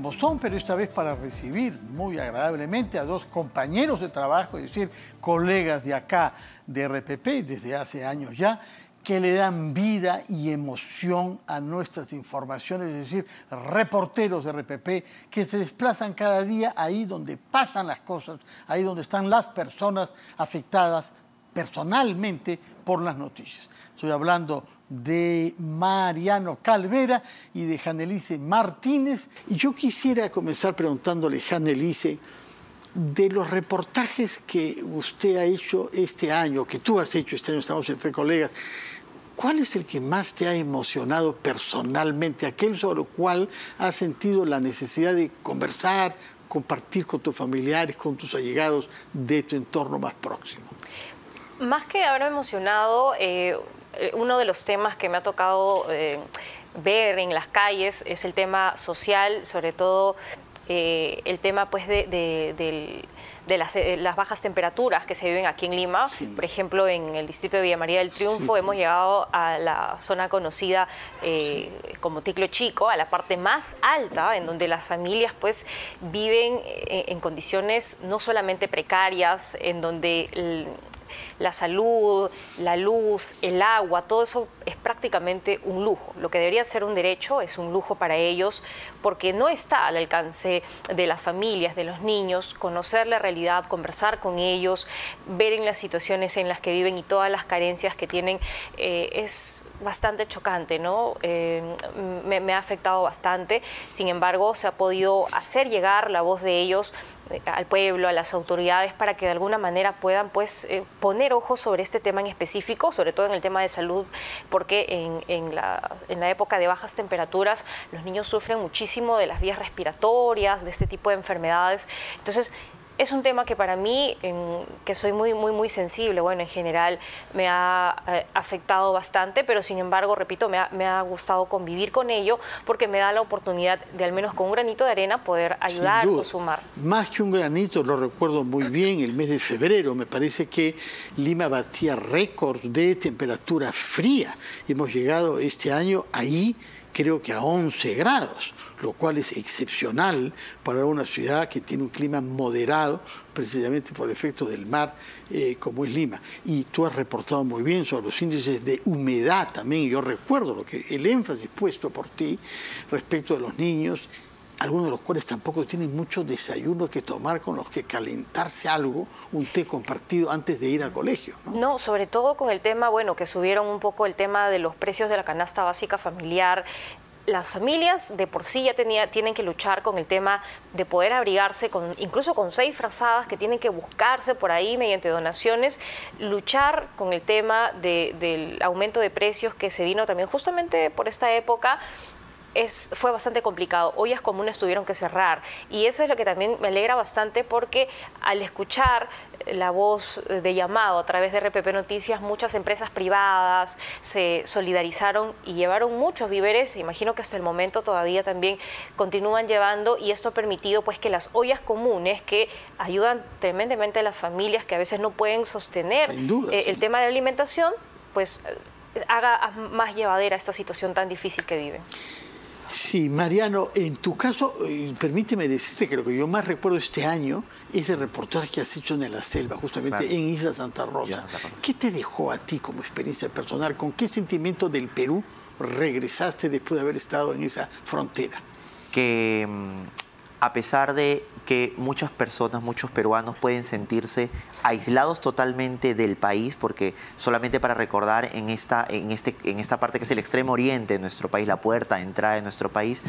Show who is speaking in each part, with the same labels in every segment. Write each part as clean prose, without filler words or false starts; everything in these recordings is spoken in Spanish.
Speaker 1: como son, pero esta vez para recibir muy agradablemente a dos compañeros de trabajo, es decir, colegas de acá, de RPP, desde hace años ya, que le dan vida y emoción a nuestras informaciones, es decir, reporteros de RPP que se desplazan cada día ahí donde pasan las cosas, ahí donde están las personas afectadas personalmente por las noticias. Estoy hablando de Mariano Calvera y de Janelice Martínez. Y yo quisiera comenzar preguntándole, Janelice, de los reportajes que usted ha hecho este año, que tú has hecho este año, estamos entre colegas, ¿cuál es el que más te ha emocionado personalmente? Aquel sobre el cual has sentido la necesidad de conversar, compartir con tus familiares, con tus allegados de tu entorno más próximo.
Speaker 2: Más que haberme emocionado, uno de los temas que me ha tocado ver en las calles es el tema social, sobre todo el tema pues de las bajas temperaturas que se viven aquí en Lima. Sí. Por ejemplo, en el distrito de Villa María del Triunfo, sí, hemos llegado a la zona conocida como Ticlo Chico, a la parte más alta, en donde las familias pues viven en condiciones no solamente precarias, en donde la salud, la luz, el agua, todo eso es prácticamente un lujo. Lo que debería ser un derecho es un lujo para ellos, porque no está al alcance de las familias, de los niños, conocer la realidad, conversar con ellos, ver en las situaciones en las que viven y todas las carencias que tienen. Es bastante chocante, ¿no? Me ha afectado bastante. Sin embargo, se ha podido hacer llegar la voz de ellos al pueblo, a las autoridades, para que de alguna manera puedan pues poner ojo sobre este tema en específico, sobre todo en el tema de salud, porque en la época de bajas temperaturas los niños sufren muchísimo de las vías respiratorias, de este tipo de enfermedades. Entonces, es un tema que para mí, que soy muy sensible, bueno, en general me ha afectado bastante, pero sin embargo, repito, me ha gustado convivir con ello, porque me da la oportunidad de, al menos con un granito de arena, poder ayudar o sumar.
Speaker 1: Más que un granito, lo recuerdo muy bien, el mes de febrero, me parece que Lima batía récords de temperatura fría. Hemos llegado este año ahí, creo que a 11 grados, lo cual es excepcional para una ciudad que tiene un clima moderado, precisamente por el efecto del mar, como es Lima. Y tú has reportado muy bien sobre los índices de humedad también. Yo recuerdo el énfasis puesto por ti respecto de los niños, algunos de los cuales tampoco tienen mucho desayuno que tomar, con los que calentarse algo, un té compartido antes de ir al colegio, ¿no?
Speaker 2: No, sobre todo con el tema, bueno, que subieron un poco el tema de los precios de la canasta básica familiar. Las familias de por sí ya tienen que luchar con el tema de poder abrigarse, incluso con 6 frazadas que tienen que buscarse por ahí mediante donaciones, luchar con el tema del aumento de precios que se vino también justamente por esta época. Fue bastante complicado. Ollas comunes tuvieron que cerrar, y eso es lo que también me alegra bastante, porque al escuchar la voz de llamado a través de RPP Noticias, muchas empresas privadas se solidarizaron y llevaron muchos víveres. Imagino que hasta el momento todavía también continúan llevando, y esto ha permitido pues que las ollas comunes, que ayudan tremendamente a las familias que a veces no pueden sostener el tema de la alimentación, pues haga más llevadera esta situación tan difícil que viven.
Speaker 1: Sí, Mariano, en tu caso, permíteme decirte que lo que yo más recuerdo este año es el reportaje que has hecho en la selva, justamente en Isla Santa Rosa. ¿Qué te dejó a ti como experiencia personal? ¿Con qué sentimiento del Perú regresaste después de haber estado en esa frontera?
Speaker 3: Que a pesar de que muchas personas, muchos peruanos pueden sentirse aislados totalmente del país, porque solamente para recordar, en esta parte que es el extremo oriente de nuestro país, la puerta de entrada de nuestro país,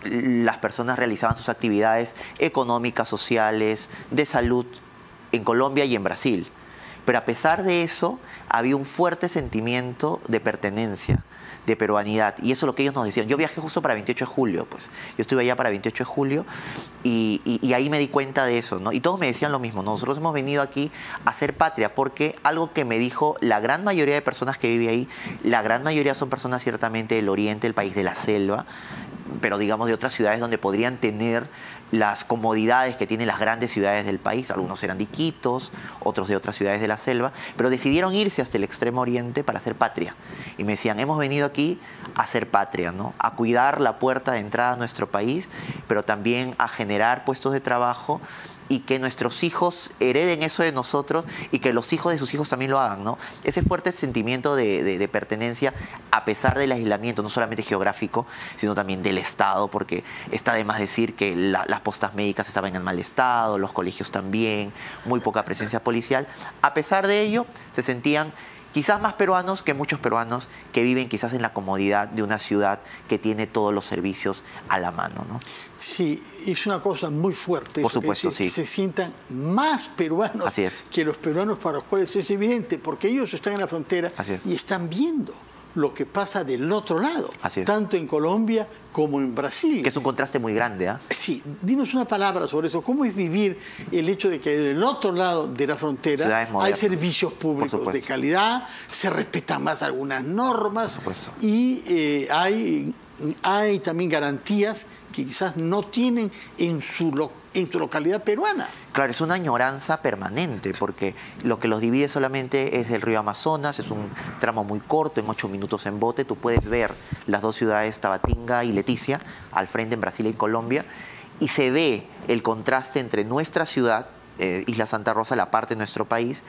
Speaker 3: las personas realizaban sus actividades económicas, sociales, de salud en Colombia y en Brasil. Pero a pesar de eso, había un fuerte sentimiento de pertenencia, de peruanidad, y eso es lo que ellos nos decían. Yo viajé justo para 28 de julio, pues. Yo estuve allá para 28 de julio y ahí me di cuenta de eso, ¿no? Y todos me decían lo mismo: nosotros hemos venido aquí a hacer patria, porque algo que me dijo la gran mayoría de personas que vive ahí, la gran mayoría son personas ciertamente del oriente, el país de la selva, pero digamos de otras ciudades donde podrían tener las comodidades que tienen las grandes ciudades del país. Algunos eran de Iquitos, otros de otras ciudades de la selva, pero decidieron irse hasta el extremo oriente para hacer patria. Y me decían, hemos venido aquí a hacer patria, ¿no? A cuidar la puerta de entrada a nuestro país, pero también a generar puestos de trabajo y que nuestros hijos hereden eso de nosotros y que los hijos de sus hijos también lo hagan, ¿no? Ese fuerte sentimiento de pertenencia, a pesar del aislamiento, no solamente geográfico, sino también del Estado, porque está de más decir que las postas médicas estaban en mal estado, los colegios también, muy poca presencia policial. A pesar de ello, se sentían quizás más peruanos que muchos peruanos que viven quizás en la comodidad de una ciudad que tiene todos los servicios a la mano, ¿no?
Speaker 1: Sí, es una cosa muy fuerte.
Speaker 3: Por supuesto, sí.
Speaker 1: Que se sientan más peruanos que los peruanos para los cuales es evidente, porque ellos están en la frontera y están viendo lo que pasa del otro lado, tanto en Colombia como en Brasil.
Speaker 3: Que es un contraste muy grande, ¿ah?
Speaker 1: Sí, dinos una palabra sobre eso. ¿Cómo es vivir el hecho de que del otro lado de la frontera hay servicios públicos de calidad, se respetan más algunas normas y hay también garantías que quizás no tienen en su localidad peruana?
Speaker 3: Claro, es una añoranza permanente, porque lo que los divide solamente es el río Amazonas, es un tramo muy corto, en 8 minutos en bote. Tú puedes ver las dos ciudades, Tabatinga y Leticia, al frente en Brasil y Colombia, y se ve el contraste entre nuestra ciudad, Isla Santa Rosa, la parte de nuestro país,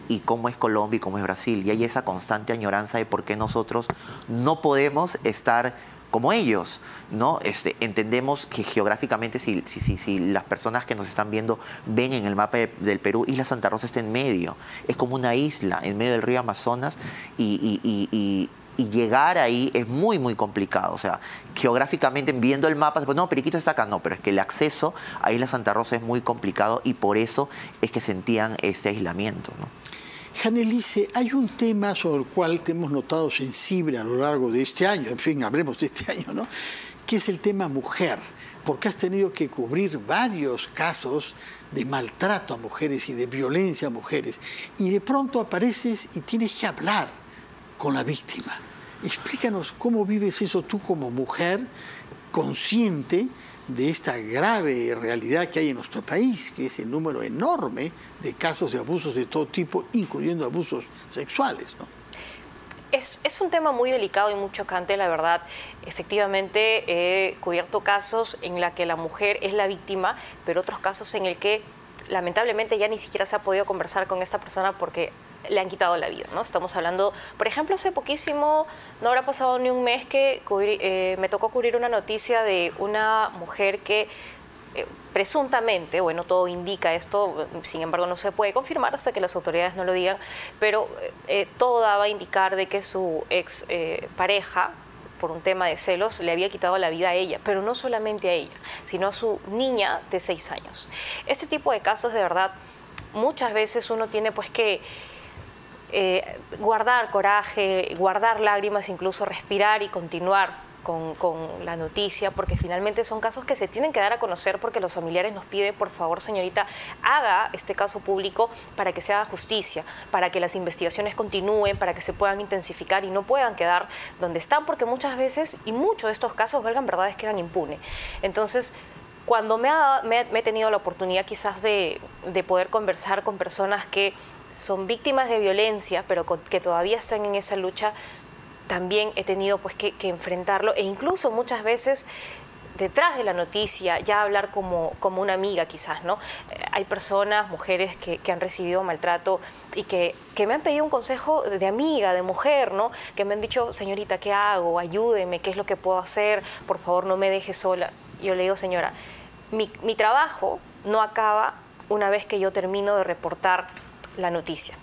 Speaker 3: y cómo es Colombia y cómo es Brasil. Y hay esa constante añoranza de por qué nosotros no podemos estar como ellos, ¿no? Entendemos que geográficamente, si las personas que nos están viendo ven en el mapa del Perú, Isla Santa Rosa está en medio. Es como una isla en medio del río Amazonas y llegar ahí es muy, muy complicado. O sea, geográficamente, viendo el mapa, pues, no, Periquito está acá. No, pero es que el acceso a Isla Santa Rosa es muy complicado y por eso es que sentían este aislamiento, ¿no?
Speaker 1: Janelice, hay un tema sobre el cual te hemos notado sensible a lo largo de este año, en fin, hablemos de este año, ¿no? Que es el tema mujer, porque has tenido que cubrir varios casos de maltrato a mujeres y de violencia a mujeres, y de pronto apareces y tienes que hablar con la víctima. Explícanos cómo vives eso tú como mujer consciente de esta grave realidad que hay en nuestro país, que es el número enorme de casos de abusos de todo tipo, incluyendo abusos sexuales, ¿no?
Speaker 2: Es un tema muy delicado y muy chocante, la verdad. Efectivamente, he cubierto casos en los que la mujer es la víctima, pero otros casos en el que lamentablemente ya ni siquiera se ha podido conversar con esta persona porque le han quitado la vida, ¿no? Estamos hablando, por ejemplo, hace poquísimo, no habrá pasado ni un mes que me tocó cubrir una noticia de una mujer que presuntamente, bueno, todo indica esto, sin embargo no se puede confirmar hasta que las autoridades no lo digan, pero todo daba a indicar de que su ex pareja, por un tema de celos, le había quitado la vida a ella, pero no solamente a ella, sino a su niña de 6 años. Este tipo de casos, de verdad, muchas veces uno tiene pues que guardar coraje, guardar lágrimas, incluso respirar y continuar con la noticia, porque finalmente son casos que se tienen que dar a conocer porque los familiares nos piden, por favor, señorita, haga este caso público para que se haga justicia, para que las investigaciones continúen, para que se puedan intensificar y no puedan quedar donde están, porque muchas veces, y muchos de estos casos, valgan verdades, quedan impunes. Entonces, cuando me he tenido la oportunidad quizás de poder conversar con personas que son víctimas de violencia, pero que todavía están en esa lucha, también he tenido pues que enfrentarlo, e incluso muchas veces detrás de la noticia ya hablar como una amiga quizás, ¿no? Hay personas, mujeres que han recibido maltrato y que me han pedido un consejo de amiga, de mujer, ¿no? Que me han dicho, señorita, ¿qué hago? Ayúdeme, ¿qué es lo que puedo hacer? Por favor, no me deje sola. Yo le digo, señora, mi trabajo no acaba una vez que yo termino de reportar la noticia.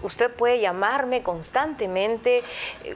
Speaker 2: Usted puede llamarme constantemente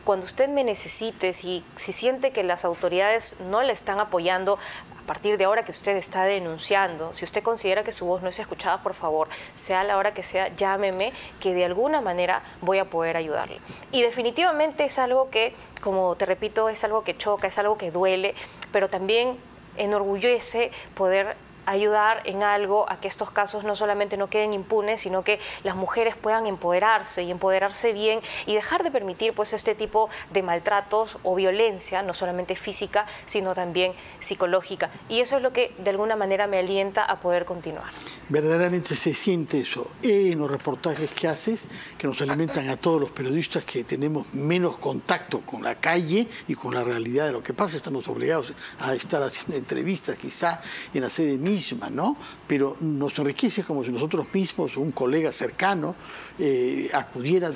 Speaker 2: cuando usted me necesite, si siente que las autoridades no le están apoyando a partir de ahora que usted está denunciando, si usted considera que su voz no es escuchada, por favor, sea la hora que sea, llámeme, que de alguna manera voy a poder ayudarle. Y definitivamente es algo que, como te repito, es algo que choca, es algo que duele, pero también enorgullece poder ayudar en algo a que estos casos no solamente no queden impunes, sino que las mujeres puedan empoderarse y empoderarse bien y dejar de permitir pues este tipo de maltratos o violencia, no solamente física, sino también psicológica. Y eso es lo que de alguna manera me alienta a poder continuar.
Speaker 1: Verdaderamente se siente eso en los reportajes que haces, que nos alimentan a todos los periodistas que tenemos menos contacto con la calle y con la realidad de lo que pasa. Estamos obligados a estar haciendo entrevistas quizá en la sede misma, ¿no? Pero nos enriquece como si nosotros mismos, un colega cercano, acudiera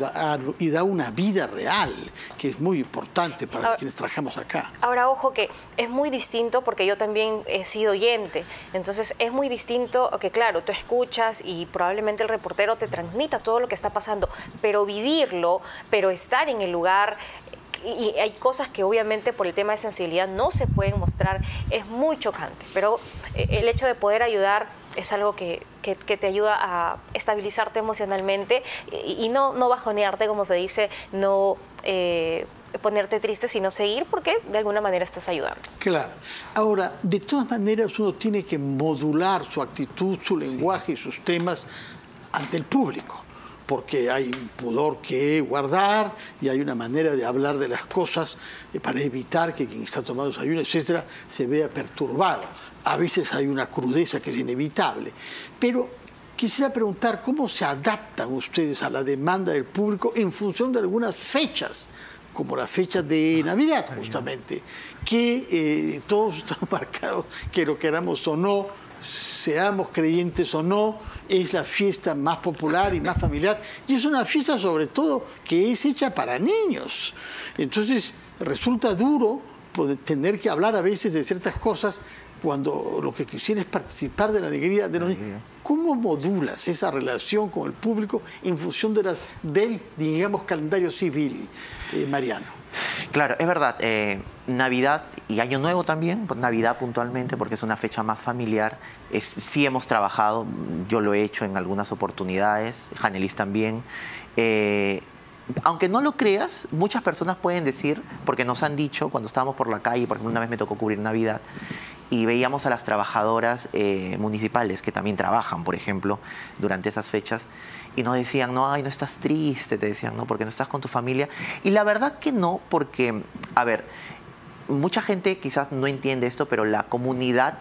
Speaker 1: y da una vida real, que es muy importante para quienes trabajamos acá.
Speaker 2: Ahora, ojo que es muy distinto, porque yo también he sido oyente, entonces es muy distinto que, claro, tú escuchas y probablemente el reportero te transmita todo lo que está pasando, pero vivirlo, pero estar en el lugar... Y hay cosas que obviamente por el tema de sensibilidad no se pueden mostrar, es muy chocante, pero el hecho de poder ayudar es algo que te ayuda a estabilizarte emocionalmente y no bajonearte, como se dice, no ponerte triste, sino seguir porque de alguna manera estás ayudando.
Speaker 1: Claro. Ahora, de todas maneras uno tiene que modular su actitud, su lenguaje y sus temas ante el público, porque hay un pudor que guardar y hay una manera de hablar de las cosas para evitar que quien está tomando desayuno, etcétera, se vea perturbado. A veces hay una crudeza que es inevitable. Pero quisiera preguntar cómo se adaptan ustedes a la demanda del público en función de algunas fechas, como la fecha de Navidad, justamente, que todos están marcados, que lo queramos o no, seamos creyentes o no, es la fiesta más popular y más familiar, y es una fiesta sobre todo que es hecha para niños. Entonces resulta duro poder tener que hablar a veces de ciertas cosas cuando lo que quisiera es participar de la alegría de los niños. ¿Cómo modulas esa relación con el público en función del, digamos, calendario civil, Mariano?
Speaker 3: Claro, es verdad. Navidad y Año Nuevo también, Navidad puntualmente, porque es una fecha más familiar. Sí hemos trabajado, yo lo he hecho en algunas oportunidades, Janelis también. Aunque no lo creas, muchas personas pueden decir, porque nos han dicho cuando estábamos por la calle, por ejemplo, una vez me tocó cubrir Navidad, y veíamos a las trabajadoras municipales que también trabajan, por ejemplo, durante esas fechas, y nos decían, no, ay, no estás triste, te decían, no, porque no estás con tu familia. Y la verdad que no, porque, a ver, mucha gente quizás no entiende esto, pero la comunidad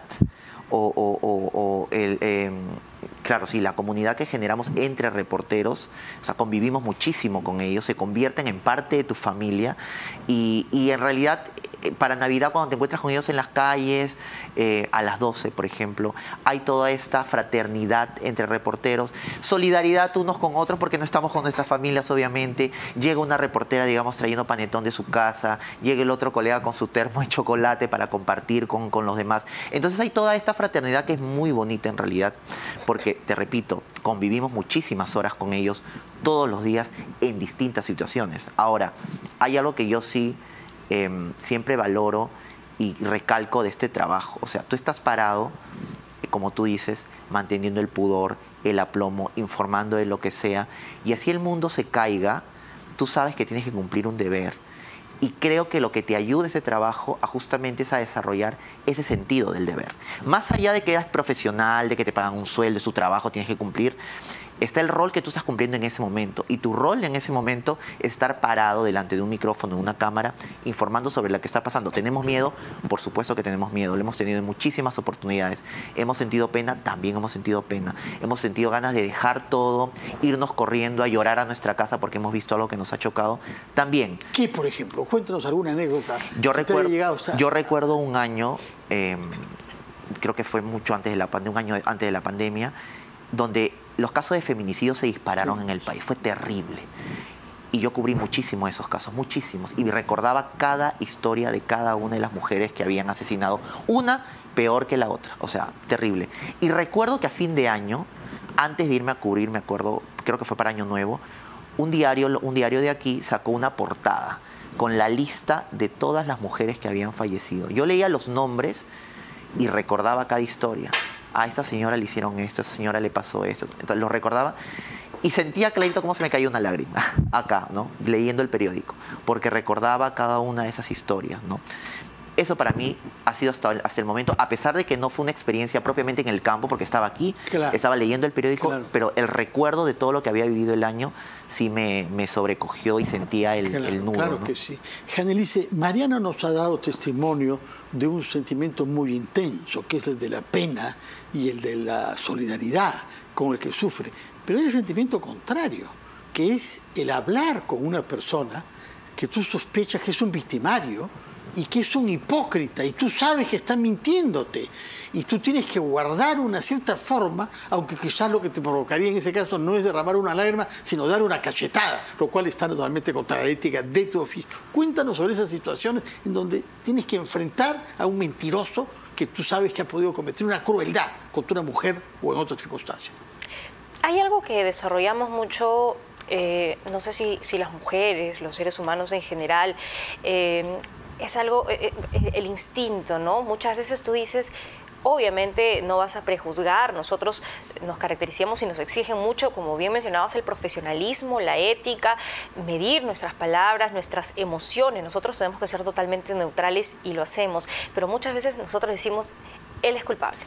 Speaker 3: claro, sí, la comunidad que generamos entre reporteros, o sea, convivimos muchísimo con ellos, se convierten en parte de tu familia y en realidad para Navidad cuando te encuentras con ellos en las calles, a las 12, por ejemplo, hay toda esta fraternidad entre reporteros, solidaridad unos con otros porque no estamos con nuestras familias, obviamente. Llega una reportera, digamos, trayendo panetón de su casa, llega el otro colega con su termo de chocolate para compartir con los demás. Entonces hay toda esta fraternidad que es muy bonita en realidad, porque, te repito, convivimos muchísimas horas con ellos todos los días en distintas situaciones. Ahora, hay algo que yo sí siempre valoro y recalco de este trabajo. O sea, tú estás parado, como tú dices, manteniendo el pudor, el aplomo, informando de lo que sea, y así el mundo se caiga, tú sabes que tienes que cumplir un deber. Y creo que lo que te ayuda ese trabajo justamente es a desarrollar ese sentido del deber. Más allá de que eres profesional, de que te pagan un sueldo, es tu trabajo, tienes que cumplir, está el rol que tú estás cumpliendo en ese momento. Y tu rol en ese momento es estar parado delante de un micrófono, de una cámara, informando sobre lo que está pasando. ¿Tenemos miedo? Por supuesto que tenemos miedo. Lo hemos tenido en muchísimas oportunidades. ¿Hemos sentido pena? También hemos sentido pena. Hemos sentido ganas de dejar todo, irnos corriendo a llorar a nuestra casa porque hemos visto algo que nos ha chocado. También.
Speaker 1: ¿Qué, por ejemplo? Cuéntanos alguna anécdota.
Speaker 3: Yo recuerdo un año, creo que fue mucho antes de un año antes de la pandemia, donde los casos de feminicidio se dispararon en el país. Fue terrible. Y yo cubrí muchísimo esos casos, muchísimos. Y recordaba cada historia de cada una de las mujeres que habían asesinado. Una peor que la otra. O sea, terrible. Y recuerdo que a fin de año, antes de irme a cubrir, me acuerdo, creo que fue para Año Nuevo, un diario de aquí sacó una portada con la lista de todas las mujeres que habían fallecido. Yo leía los nombres y recordaba cada historia. A esta señora le hicieron esto, a esta señora le pasó esto. Entonces lo recordaba y sentía clarito cómo se me caía una lágrima acá, ¿no? Leyendo el periódico, porque recordaba cada una de esas historias, ¿no? Eso para mí ha sido hasta el momento, a pesar de que no fue una experiencia propiamente en el campo, porque estaba aquí,
Speaker 1: claro,
Speaker 3: estaba leyendo el periódico,
Speaker 1: claro,
Speaker 3: pero el recuerdo de todo lo que había vivido el año sí me sobrecogió y sentía el nudo.
Speaker 1: Claro,
Speaker 3: ¿no?
Speaker 1: que sí. Janelice, Mariano nos ha dado testimonio de un sentimiento muy intenso, que es el de la pena y el de la solidaridad con el que sufre. Pero hay el sentimiento contrario, que es el hablar con una persona que tú sospechas que es un victimario y que es un hipócrita, y tú sabes que está mintiéndote, y tú tienes que guardar una cierta forma, aunque quizás lo que te provocaría en ese caso no es derramar una lágrima, sino dar una cachetada, lo cual está totalmente contra la ética de tu oficio. Cuéntanos sobre esas situaciones en donde tienes que enfrentar a un mentiroso que tú sabes que ha podido cometer una crueldad contra una mujer o en otras circunstancias.
Speaker 2: Hay algo que desarrollamos mucho, no sé si las mujeres, los seres humanos en general, es algo, el instinto, ¿no? Muchas veces tú dices, obviamente no vas a prejuzgar, nosotros nos caracterizamos y nos exigen mucho, como bien mencionabas, el profesionalismo, la ética, medir nuestras palabras, nuestras emociones. Nosotros tenemos que ser totalmente neutrales y lo hacemos, pero muchas veces nosotros decimos, él es culpable.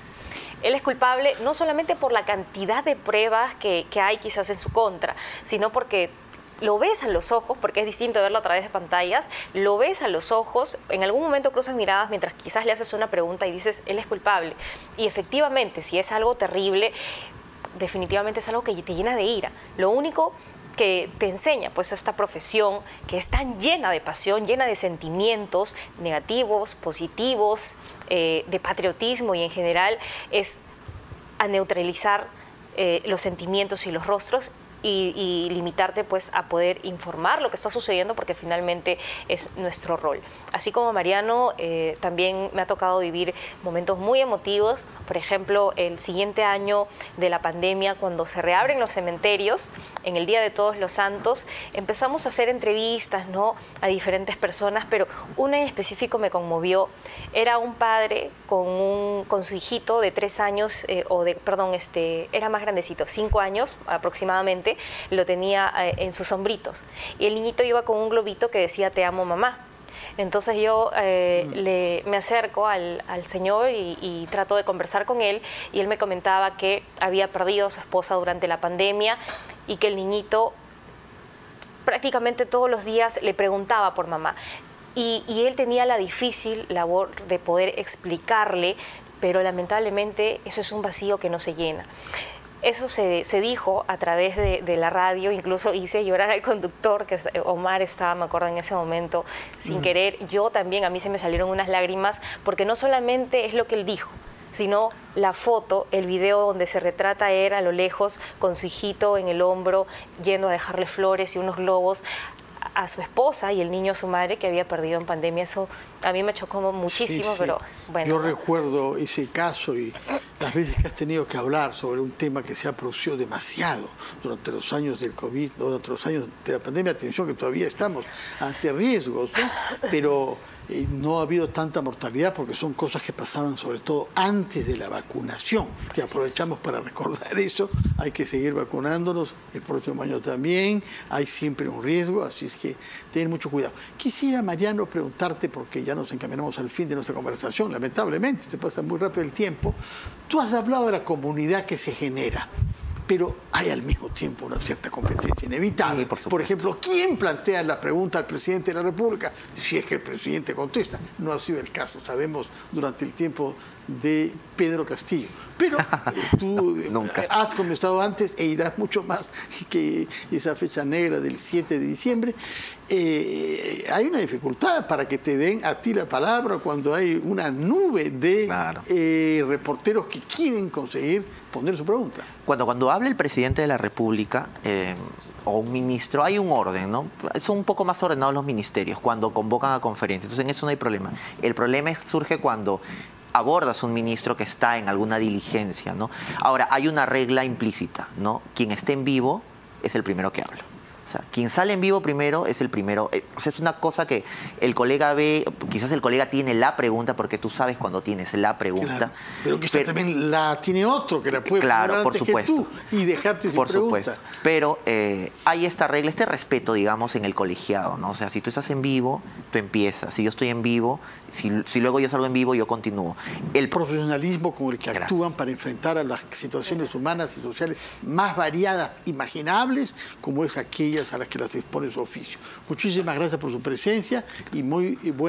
Speaker 2: Él es culpable no solamente por la cantidad de pruebas que hay quizás en su contra, sino porque lo ves a los ojos, porque es distinto verlo a través de pantallas, lo ves a los ojos, en algún momento cruzas miradas mientras quizás le haces una pregunta y dices, él es culpable. Y efectivamente, si es algo terrible, definitivamente es algo que te llena de ira. Lo único que te enseña pues esta profesión que es tan llena de pasión, llena de sentimientos negativos, positivos, de patriotismo y en general, es a neutralizar los sentimientos y los rostros y limitarte pues a poder informar lo que está sucediendo, porque finalmente es nuestro rol. Así como Mariano, también me ha tocado vivir momentos muy emotivos. Por ejemplo, el siguiente año de la pandemia, cuando se reabren los cementerios, en el Día de Todos los Santos, empezamos a hacer entrevistas, ¿no?, a diferentes personas, pero una en específico me conmovió. Era un padre con su hijito de 3 años, era más grandecito, 5 años aproximadamente. Lo tenía en sus hombritos y el niñito iba con un globito que decía te amo mamá. Entonces yo me acerco al señor y trato de conversar con él, y él me comentaba que había perdido a su esposa durante la pandemia y que el niñito prácticamente todos los días le preguntaba por mamá, y él tenía la difícil labor de poder explicarle, pero lamentablemente eso es un vacío que no se llena. Eso se dijo a través de la radio, incluso hice llorar al conductor, que Omar estaba, me acuerdo, en ese momento, sin querer. Yo también, a mí se me salieron unas lágrimas, porque no solamente es lo que él dijo, sino la foto, el video donde se retrata a él a lo lejos con su hijito en el hombro, yendo a dejarle flores y unos globos a su esposa y el niño a su madre, que había perdido en pandemia. Eso a mí me chocó muchísimo, sí, sí. Pero bueno.
Speaker 1: Yo recuerdo ese caso y las veces que has tenido que hablar sobre un tema que se ha producido demasiado durante los años del COVID, durante los años de la pandemia. Atención que todavía estamos ante riesgos, ¿no? Pero no ha habido tanta mortalidad porque son cosas que pasaban sobre todo antes de la vacunación, que aprovechamos para recordar eso. Hay que seguir vacunándonos el próximo año también, hay siempre un riesgo, así es que ten mucho cuidado. Quisiera, Mariano, preguntarte, porque ya nos encaminamos al fin de nuestra conversación, lamentablemente se pasa muy rápido el tiempo. Tú has hablado de la comunidad que se genera, pero hay al mismo tiempo una cierta competencia inevitable. Sí, por ejemplo, ¿quién plantea la pregunta al presidente de la República? Si es que el presidente contesta. No ha sido el caso, sabemos, durante el tiempo de Pedro Castillo. Pero tú has comenzado antes e irás mucho más que esa fecha negra del 7 de diciembre. Hay una dificultad para que te den a ti la palabra cuando hay una nube de reporteros que quieren conseguir poner su pregunta.
Speaker 3: Cuando habla el presidente de la República o un ministro, hay un orden, ¿no? Son un poco más ordenados los ministerios cuando convocan a conferencias. Entonces, en eso no hay problema. El problema surge cuando abordas un ministro que está en alguna diligencia, ¿no? Ahora, hay una regla implícita, ¿no? Quien esté en vivo es el primero que habla. O sea, quien sale en vivo primero es el primero. O sea, es una cosa que el colega ve, quizás el colega tiene la pregunta, porque tú sabes cuando tienes la pregunta.
Speaker 1: Claro, pero quizás también la tiene otro que la puede
Speaker 3: claro, por
Speaker 1: antes
Speaker 3: supuesto.
Speaker 1: que tú y dejarte sin pregunta.
Speaker 3: Supuesto. Pero hay esta regla, este respeto, digamos, en el colegiado, ¿no? O sea, si tú estás en vivo, tú empiezas. Si yo estoy en vivo, si luego yo salgo en vivo, yo continúo. El
Speaker 1: profesionalismo con el que actúan para enfrentar a las situaciones humanas y sociales más variadas, imaginables, como es aquellas a las que las expone su oficio. Muchísimas gracias por su presencia y muy buena.